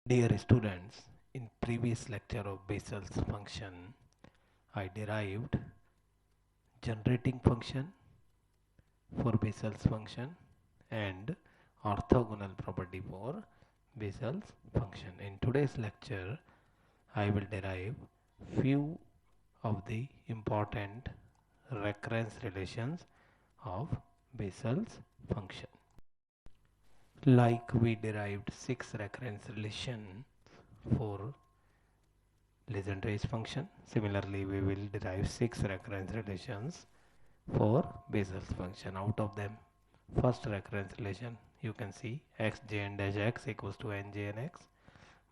Dear students, in previous lecture of Bessel's function, I derived generating function for Bessel's function and orthogonal property for Bessel's function. In today's lecture, I will derive few of the important recurrence relations of Bessel's function. Like we derived 6 recurrence relations for Legendre function. Similarly, we will derive 6 recurrence relations for Bessel's function. Out of them, first recurrence relation you can see x j n dash x equals to n j n x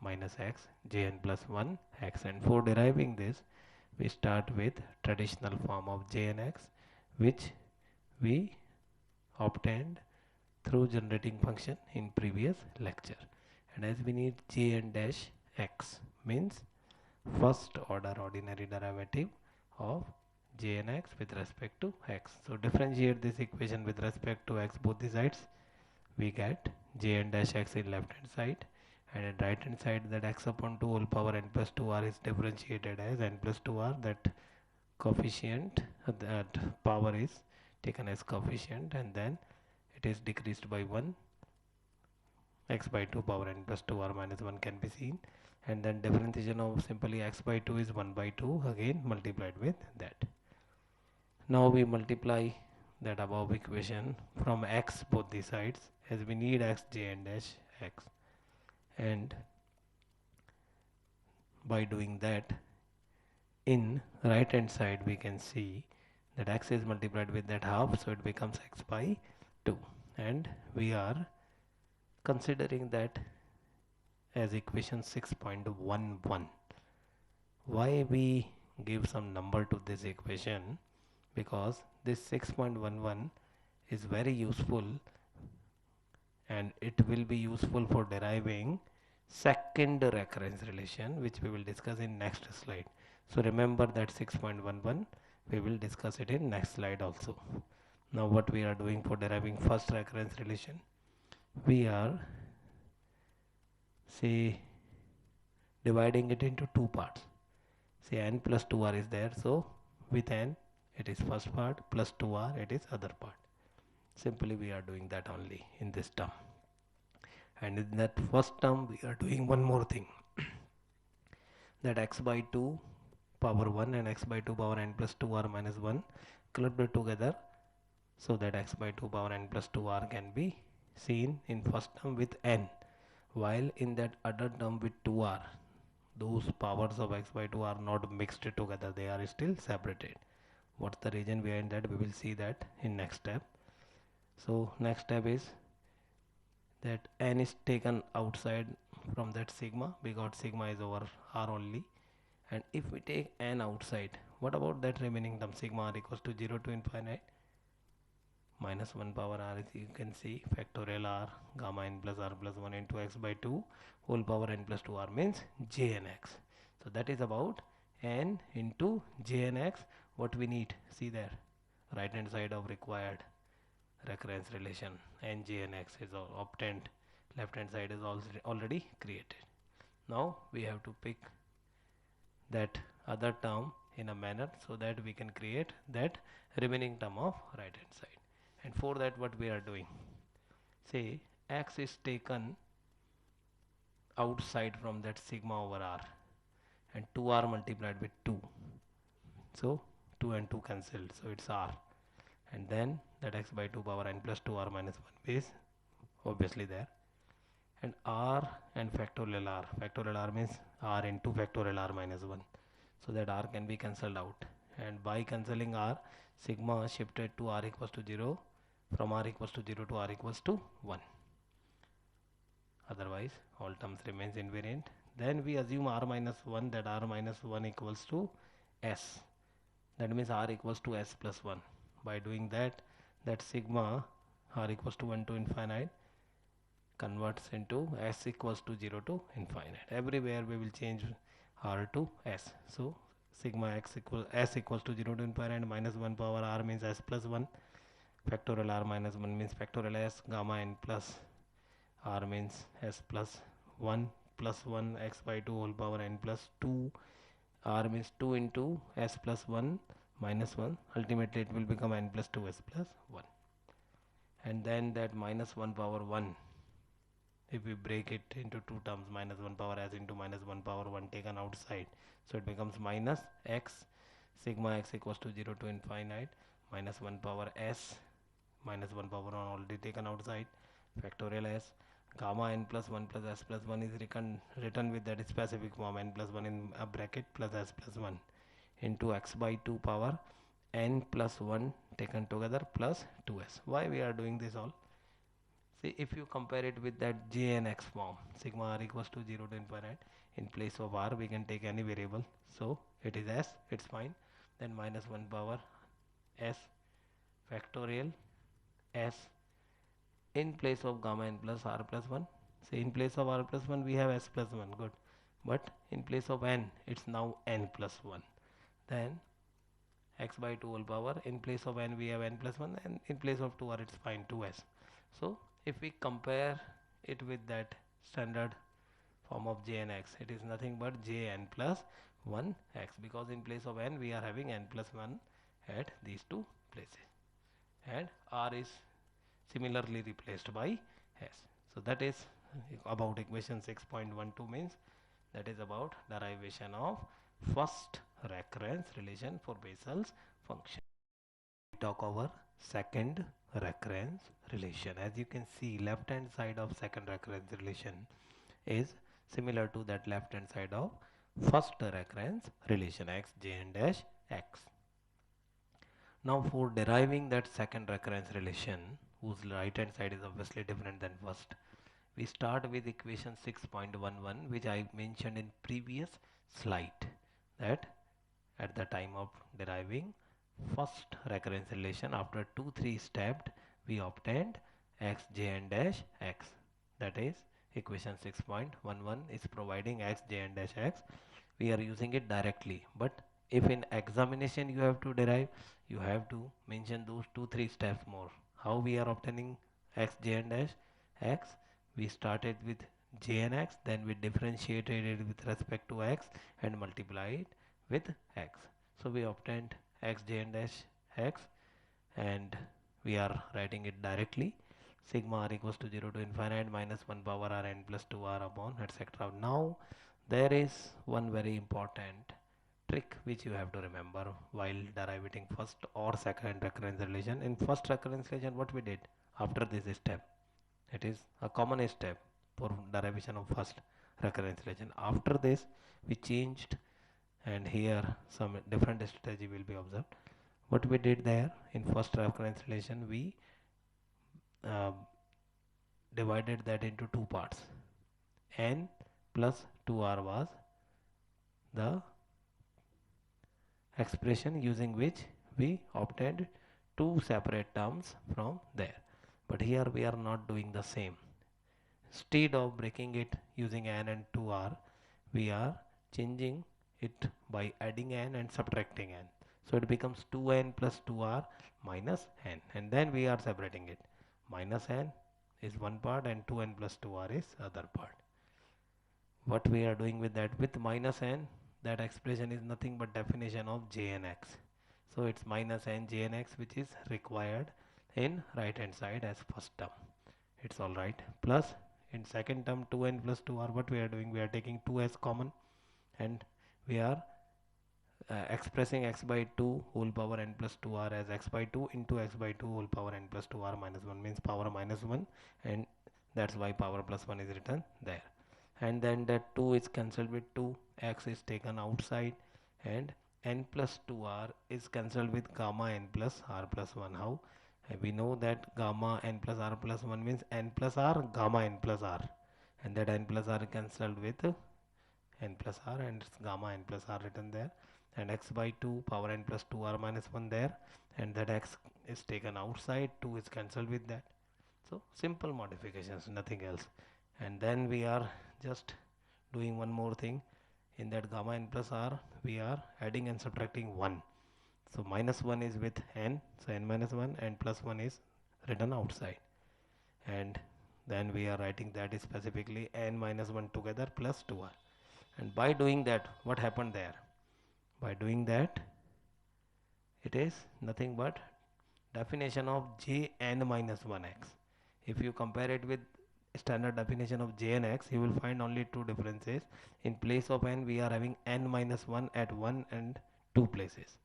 minus x j n plus 1 x, and for deriving this we start with traditional form of j n x, which we obtained through generating function in previous lecture. And as we need j n dash x means first order ordinary derivative of j n x with respect to x. So differentiate this equation with respect to x both the sides. We get j n dash x in left hand side, and in right hand side that x upon 2 whole power n plus 2r is differentiated as n plus 2r. That coefficient, that power is taken as coefficient, and then it is decreased by 1. X by 2 power n plus 2r minus 1 can be seen, and then differentiation of simply x by 2 is 1 by 2 again multiplied with that. Now we multiply that above equation from x both the sides, as we need x j n dash x, and by doing that in right hand side we can see that x is multiplied with that half, so it becomes x by 2, and we are considering that as equation 6.11. Why we give some number to this equation? Because this 6.11 is very useful, and it will be useful for deriving second recurrence relation, which we will discuss in next slide. So remember that 6.11, we will discuss it in next slide also. Now what we are doing for deriving first recurrence relation, we are say dividing it into two parts. Say n plus 2r is there, so with n it is first part, plus 2r it is other part. Simply we are doing that only in this term, and in that first term we are doing one more thing, that x by 2 power 1 and x by 2 power n plus 2r minus 1 clubbed together, so that x by 2 power n plus 2r can be seen in first term with n, while in that other term with 2r, those powers of x by 2 are not mixed together, they are still separated. What's the reason behind that? We will see that in next step. So next step is that n is taken outside from that sigma. We got sigma is over r only, and if we take n outside, what about that remaining term sigma r equals to 0 to infinite minus 1 power r is, you can see, factorial r gamma n plus r plus 1 into x by 2 whole power n plus 2r means j n x. So that is about n into j n x. What we need, see there, right hand side of required recurrence relation n j n x is obtained, left hand side is already created. Now we have to pick that other term in a manner so that we can create that remaining term of right hand side. And for that what we are doing, say x is taken outside from that sigma over r, and 2r multiplied with 2, so 2 and 2 cancelled, so it's r, and then that x by 2 power n plus 2r minus 1 is obviously there, and r and factorial r means r into factorial r minus 1, so that r can be cancelled out, and by cancelling r, sigma shifted to r equals to 0, from r equals to 0 to r equals to 1, otherwise all terms remains invariant. Then we assume r minus 1, that r minus 1 equals to s, that means r equals to s plus 1. By doing that, that sigma r equals to 1 to infinite converts into s equals to 0 to infinite. Everywhere we will change r to s, so sigma x equals s equals to 0 to infinite minus 1 power r means s plus 1, factorial r minus 1 means factorial s, gamma n plus r means s plus 1 plus 1 x by 2 whole power n plus 2. R means 2 into s plus 1 minus 1. Ultimately it will become n plus 2s plus 1. And then that minus 1 power 1, if we break it into two terms, minus 1 power s into minus 1 power 1 taken outside, so it becomes minus x sigma x equals to 0 to infinite minus 1 power s minus 1 power 1 already taken outside, factorial s gamma n plus 1 plus s plus 1 is written with that specific form, n plus 1 in a bracket plus s plus 1 into x by 2 power n plus 1 taken together plus 2s. Why we are doing this all? See, if you compare it with that j and x form, sigma r equals to 0 to infinite, in place of r we can take any variable, so it is s, it's fine. Then minus 1 power s factorial s in place of gamma n plus r plus 1. See, in place of r plus 1 we have s plus 1, good, but in place of n it's now n plus 1. Then x by 2 whole power, in place of n we have n plus 1, and in place of 2r it's fine, 2s. So if we compare it with that standard form of j and x, it is nothing but j n plus 1 x, because in place of n we are having n plus 1 at these two places, and r is similarly replaced by s. So that is about equation 6.12, means that is about derivation of first recurrence relation for Bessel's function. We talk over second recurrence relation. As you can see, left hand side of second recurrence relation is similar to that left hand side of first recurrence relation, x j n dash x. Now for deriving that second recurrence relation, whose right hand side is obviously different than first, we start with equation 6.11, which I mentioned in previous slide, that at the time of deriving first recurrence relation, after 2-3 steps we obtained x j n dash x. That is equation 6.11 is providing x j n dash x. We are using it directly, but if in examination you have to derive, you have to mention those 2-3 steps more. How we are obtaining x j n dash x? We started with j n x, then we differentiated it with respect to x and multiplied with x. So we obtained x j n dash x, and we are writing it directly. Sigma r equals to 0 to infinite minus 1 power r n plus 2r upon etc. Now there is one very important trick which you have to remember while deriving first or second recurrence relation. In first recurrence relation, what we did after this step, it is a common step for derivation of first recurrence relation. After this we changed, and here some different strategy will be observed. What we did there, in first recurrence relation we uh, divided that into two parts. N plus 2r was the expression using which we obtained two separate terms from there. But here we are not doing the same. Instead of breaking it using n and 2r, we are changing it by adding n and subtracting n. So it becomes 2n plus 2r minus n, and then we are separating it. Minus n is one part and 2n plus 2r is other part. What we are doing with that, with minus n, that expression is nothing but definition of j n x. So it's minus n j n x which is required in right hand side as first term. It's all right. Plus in second term 2n plus 2r, what we are doing, we are taking 2 as common, and we are expressing x by 2 whole power n plus 2r as x by 2 into x by 2 whole power n plus 2r minus 1, means power minus 1, and that's why power plus 1 is written there. And then that 2 is cancelled with 2, x is taken outside, and n plus 2r is cancelled with gamma n plus r plus 1. How? We know that gamma n plus r plus 1 means n plus r gamma n plus r, and that n plus r cancelled with n plus r, and it's gamma n plus r written there, and x by 2 power n plus 2r minus 1 there, and that x is taken outside, 2 is cancelled with that. So simple modifications, nothing else. And then we are just doing one more thing. In that gamma n plus r, we are adding and subtracting 1. So minus 1 is with n, so n minus 1, and plus 1 is written outside, and then we are writing that is specifically n minus 1 together plus 2r. And by doing that, what happened there? By doing that, it is nothing but definition of Jn minus 1x. If you compare it with standard definition of J and x, you will find only two differences. In place of n, we are having n minus 1 at 1 and 2 places.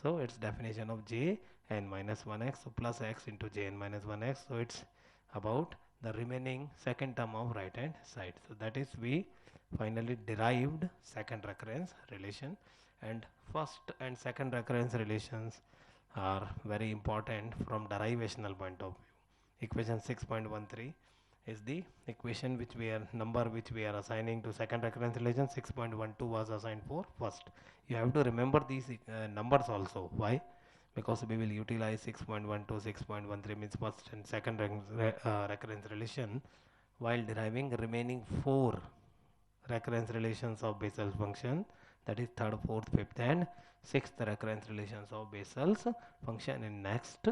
So its definition of J n minus 1x, so plus x into Jn minus 1x. So it's about the remaining second term of right hand side. So that is, we finally derived second recurrence relation, and first and second recurrence relations are very important from derivational point of view. Equation 6.13 is the equation which we are assigning to second recurrence relation. 6.12 was assigned for first. You have to remember these numbers also. Why? Because we will utilize 6.12, 6.13 means first and second recurrence relation while deriving remaining 4 recurrence relations of Bessel's function, that is third, fourth, fifth and sixth recurrence relations of Bessel's function in next